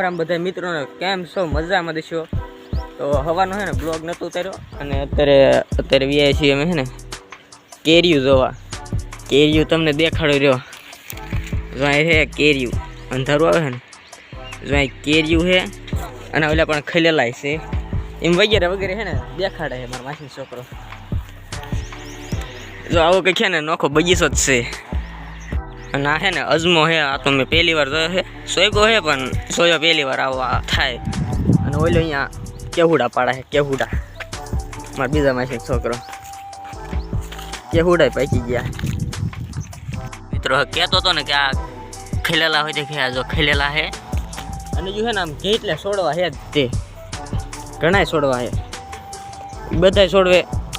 રામ બધા મિત્રોને કેમ છો? મજામાં દેશો. તો હવાનો છે ને બ્લોગ નહોતો ઉતાર્યો અને અત્યારે વ્યાય છીએ અમે છે ને કેરીયું જોવા. કેરીયું તમને દેખાડો રહ્યો. જો અહીં છે કેરીયું અંધારું આવે છે ને, જો અહીં કેરીયું છે અને ઓલા પણ ખલેલાય છે એમ વગેરે વગેરે છે ને દેખાડે છે મારા માસીનો છોકરો. જો આવો કંઈક છે ને નોખો બગીચો જ છે. અને આ છે ને અજમો છે. આ તો મેં પહેલી વાર જોયો છે. સોયગો છે પણ સોયો પહેલી વાર આવો થાય. અને ઓલો અહીંયા કેહુડા પાડા છે. કેહુડા મારા બીજા માસી છોકરો કેહુડા પાકી ગયા. મિત્રો કહેતો હતો ને કે આ ખીલેલા હોય છે. જો ખીલેલા છે અને જો છે ને આમ કેટલા છોડવા છે તે ઘણા છોડવા છે. બધા છોડવે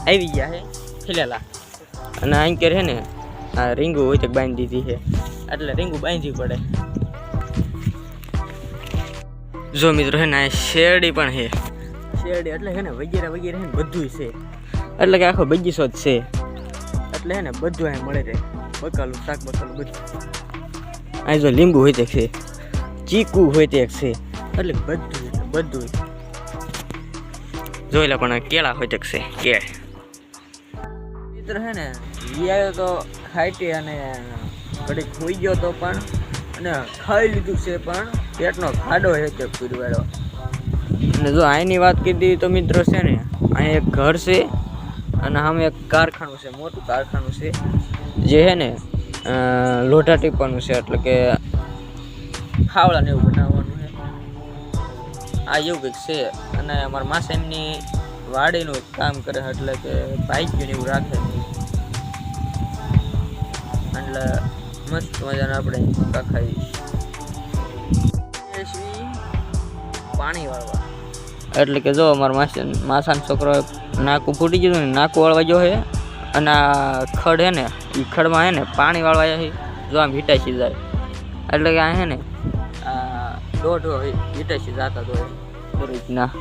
આવી ગયા છે ખીલેલા. અને અહીં કે છે ને આ રીંગુ હોય તો બાંધી દીધી છે એટલે રીંગુ બાંધવી પડે. જો મિત્રો છે ને આ શેરડી પણ છે. શેરડી એટલે છે ને વગેરે વગેરે છે ને બધું છે. એટલે કે આખો બગીચો જ છે. એટલે છે ને બધું અહીં મળે રહે. બકાલું શાક બકાલું બધું. અહીં જો લીંબુ હોય તે છે, ચીકુ હોય તે છે. એટલે બધું જોઈ લે. પણ કેળા હોય તે છે. કેળ મિત્ર છે ને વિયાયો તો ખાઈટી અને ઘડીક ખોઈ ગયો તો પણ અને ખાઈ લીધું છે પણ પેટનો ખાડો છે તે પૂરવાડો. અને જો અહીંની વાત કીધી તો મિત્રો છે ને અહીં એક ઘર છે અને સામે એક કારખાનું છે, મોટું કારખાનું છે જે છે ને લોઢા ટીપવાનું છે. એટલે કે ખાવડા ને એવું બનાવવાનું છે. આ એવું કંઈક છે. અને અમારા માસેમની વાડીનું કામ કરે એટલે કે બાઈક એવું રાખે એટલે મસ્ત મજાના આપણે ખાઈ પાણી વાળવા. એટલે કે જો અમારા માસાનો છોકરો નાકું ફૂટી ગયું ને નાકું વાળવા ગયો છે. અને આ ખડ છે ને એ ખડમાં છે ને પાણી વાળવા છે. જો આમ હિટાશી જાય એટલે કે આ છે ને આ દોઢ હિટાશી જતા દોઢ દરરોજના.